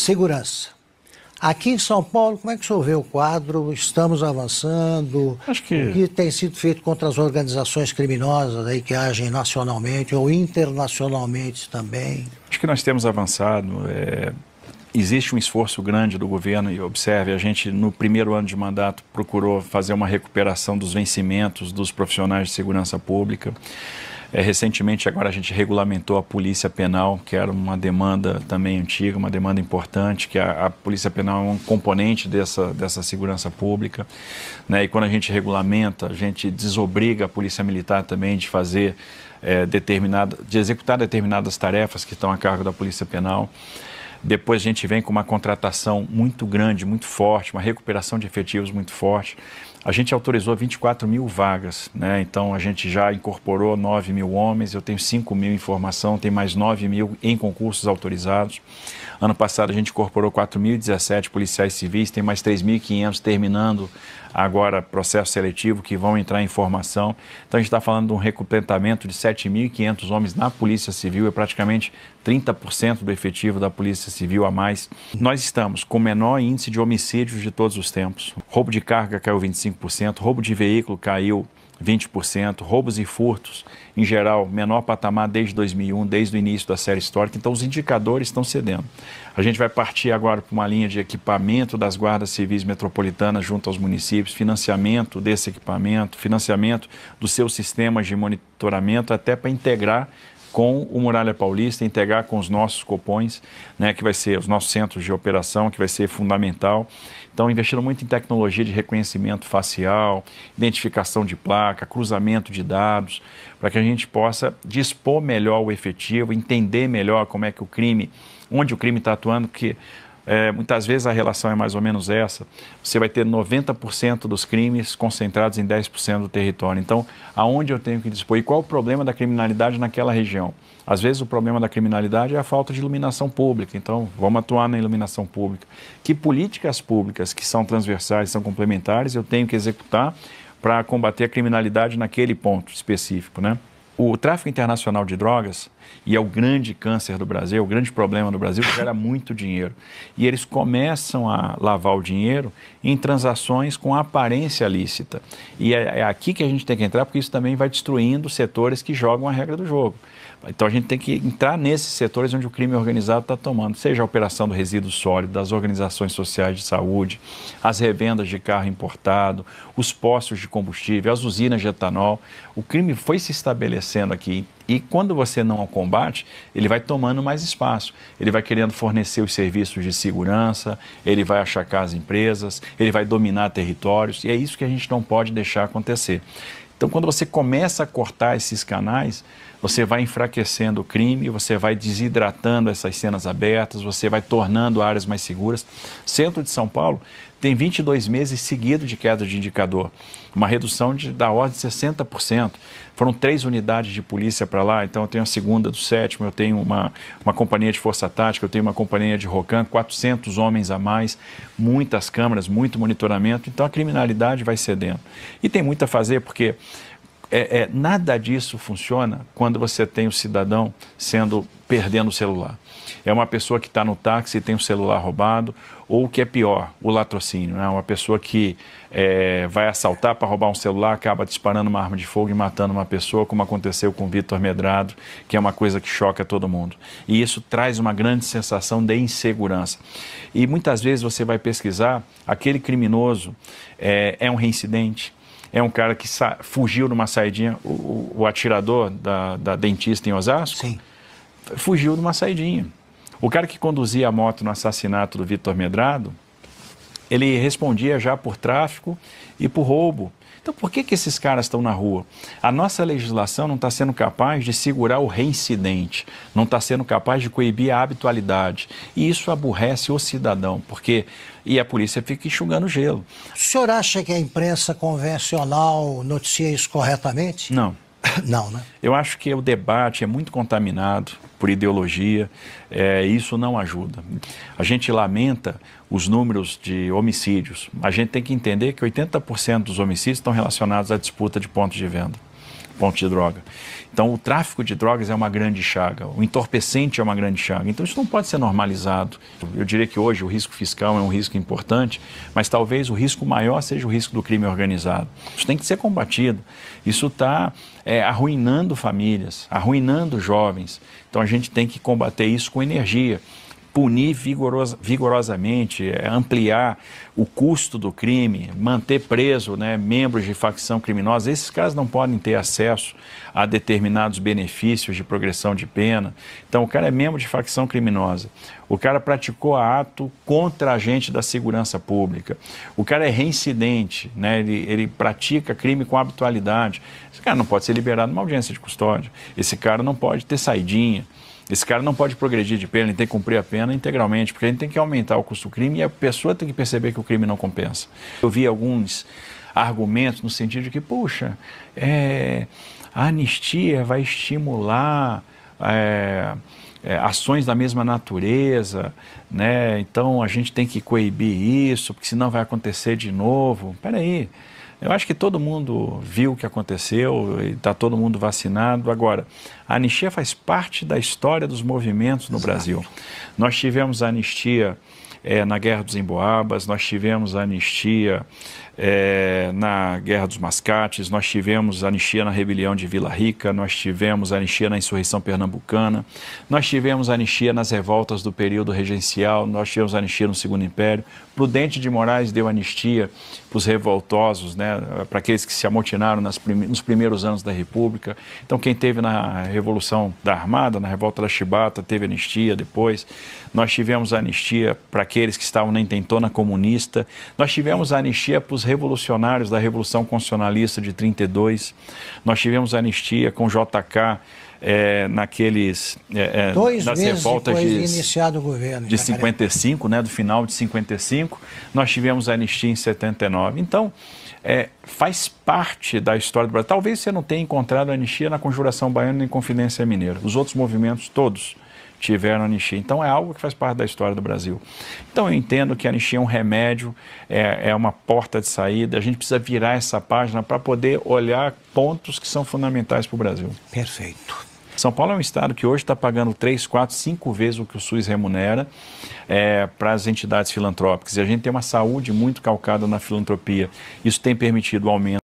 Segurança. Aqui em São Paulo, como é que o senhor vê o quadro? Estamos avançando? O que tem sido feito contra as organizações criminosas aí que agem nacionalmente ou internacionalmente também? Acho que nós temos avançado. Existe um esforço grande do governo e observe, a gente no primeiro ano de mandato procurou fazer uma recuperação dos vencimentos dos profissionais de segurança pública. Recentemente agora a gente regulamentou a polícia penal, que era uma demanda também antiga, uma demanda importante, que a polícia penal é um componente dessa segurança pública, né? E quando a gente regulamenta, a gente desobriga a polícia militar também de fazer de executar determinadas tarefas que estão a cargo da polícia penal. Depois a gente vem com uma contratação muito grande, muito forte, uma recuperação de efetivos muito forte. A gente autorizou 24 mil vagas, né? Então a gente já incorporou 9 mil homens, eu tenho 5 mil em formação, tem mais 9 mil em concursos autorizados. Ano passado a gente incorporou 4.017 policiais civis, tem mais 3.500 terminando agora processo seletivo que vão entrar em formação. Então a gente está falando de um recrutamento de 7.500 homens na Polícia Civil, é praticamente 30% do efetivo da Polícia Civil a mais. Nós estamos com o menor índice de homicídios de todos os tempos. Roubo de carga caiu 25%, roubo de veículo caiu 20%, roubos e furtos, em geral, menor patamar desde 2001, desde o início da série histórica. Então, os indicadores estão cedendo. A gente vai partir agora para uma linha de equipamento das guardas civis metropolitanas junto aos municípios, financiamento desse equipamento, financiamento dos seus sistemas de monitoramento, até para integrar com o Muralha Paulista, integrar com os nossos copões, né, que vai ser os nossos centros de operação, que vai ser fundamental. Então, investindo muito em tecnologia de reconhecimento facial, identificação de placa, cruzamento de dados, para que a gente possa dispor melhor o efetivo, entender melhor como é que onde o crime está atuando, porque muitas vezes a relação é mais ou menos essa. Você vai ter 90% dos crimes concentrados em 10% do território. Então, aonde eu tenho que dispor? E qual o problema da criminalidade naquela região? Às vezes o problema da criminalidade é a falta de iluminação pública. Então, vamos atuar na iluminação pública. Que políticas públicas que são transversais, são complementares, eu tenho que executar para combater a criminalidade naquele ponto específico, né? O tráfico internacional de drogas, e é o grande câncer do Brasil, o grande problema do Brasil, gera muito dinheiro. E eles começam a lavar o dinheiro em transações com aparência lícita. E é aqui que a gente tem que entrar, porque isso também vai destruindo setores que jogam a regra do jogo. Então a gente tem que entrar nesses setores onde o crime organizado está tomando, seja a operação do resíduo sólido, das organizações sociais de saúde, as revendas de carro importado, os postos de combustível, as usinas de etanol. O crime foi se estabelecendo aqui e quando você não o combate, ele vai tomando mais espaço. Ele vai querendo fornecer os serviços de segurança, ele vai achacar as empresas, ele vai dominar territórios e é isso que a gente não pode deixar acontecer. Então, quando você começa a cortar esses canais, você vai enfraquecendo o crime, você vai desidratando essas cenas abertas, você vai tornando áreas mais seguras. Centro de São Paulo tem 22 meses seguidos de queda de indicador, uma redução da ordem de 60%. Foram 3 unidades de polícia para lá, então eu tenho a segunda do 7º, eu tenho uma companhia de força tática, eu tenho uma companhia de ROCAM, 400 homens a mais, muitas câmeras, muito monitoramento, então a criminalidade vai cedendo. E tem muito a fazer porque nada disso funciona quando você tem o cidadão perdendo o celular. É uma pessoa que está no táxi e tem o celular roubado, ou o que é pior, o latrocínio, né? Uma pessoa que vai assaltar para roubar um celular, acaba disparando uma arma de fogo e matando uma pessoa, como aconteceu com o Vitor Medrado, que é uma coisa que choca todo mundo. E isso traz uma grande sensação de insegurança. E muitas vezes você vai pesquisar, aquele criminoso é um reincidente, é um cara que fugiu numa saidinha, o atirador da dentista em Osasco, sim, fugiu numa saidinha. O cara que conduzia a moto no assassinato do Vitor Medrado, ele respondia já por tráfico e por roubo. Então, por que esses caras estão na rua? A nossa legislação não está sendo capaz de segurar o reincidente, não está sendo capaz de coibir a habitualidade. E isso aborrece o cidadão, e a polícia fica enxugando gelo. O senhor acha que a imprensa convencional noticia isso corretamente? Não. Não, né? Eu acho que o debate é muito contaminado por ideologia, isso não ajuda. A gente lamenta os números de homicídios. A gente tem que entender que 80% dos homicídios estão relacionados à disputa de pontos de venda. pontos de droga. Então, o tráfico de drogas é uma grande chaga, o entorpecente é uma grande chaga. Então, isso não pode ser normalizado. Eu diria que hoje o risco fiscal é um risco importante, mas talvez o risco maior seja o risco do crime organizado. Isso tem que ser combatido. Isso está arruinando famílias, arruinando jovens. Então, a gente tem que combater isso com energia. Punir vigorosamente, ampliar o custo do crime, manter preso, né, membros de facção criminosa. Esses caras não podem ter acesso a determinados benefícios de progressão de pena. Então, o cara é membro de facção criminosa. O cara praticou ato contra agente da segurança pública. O cara é reincidente, né, ele pratica crime com habitualidade. Esse cara não pode ser liberado numa audiência de custódia. Esse cara não pode ter saidinha. Esse cara não pode progredir de pena, ele tem que cumprir a pena integralmente, porque a gente tem que aumentar o custo do crime e a pessoa tem que perceber que o crime não compensa. Eu vi alguns argumentos no sentido de que, puxa, a anistia vai estimular ações da mesma natureza, né? Então a gente tem que coibir isso, porque senão vai acontecer de novo. Espera aí. Eu acho que todo mundo viu o que aconteceu e está todo mundo vacinado. Agora, a anistia faz parte da história dos movimentos no Brasil. Nós tivemos a anistia na Guerra dos Emboabas, nós tivemos a anistia na Guerra dos Mascates, nós tivemos a anistia na rebelião de Vila Rica, nós tivemos a anistia na insurreição pernambucana, nós tivemos a anistia nas revoltas do período regencial, nós tivemos a anistia no Segundo Império. Prudente de Moraes deu anistia para os revoltosos, né, para aqueles que se amotinaram nos primeiros anos da República. Então, quem teve na Revolução da Armada, na Revolta da Chibata, teve anistia depois. Nós tivemos a anistia para aqueles que estavam na intentona comunista. Nós tivemos a anistia para os revolucionários da Revolução Constitucionalista de 32. Nós tivemos a anistia com JK nas revoltas de iniciado o governo de 55, né, do final de 55. Nós tivemos a anistia em 79. Então, faz parte da história do Brasil. Talvez você não tenha encontrado a anistia na Conjuração Baiana nem Confidência Mineira. Os outros movimentos todos tiveram anistia. Então, é algo que faz parte da história do Brasil. Então, eu entendo que a anistia é um remédio, é uma porta de saída. A gente precisa virar essa página para poder olhar pontos que são fundamentais para o Brasil. Perfeito. São Paulo é um estado que hoje está pagando 3, 4, 5 vezes o que o SUS remunera para as entidades filantrópicas. E a gente tem uma saúde muito calcada na filantropia. Isso tem permitido o aumento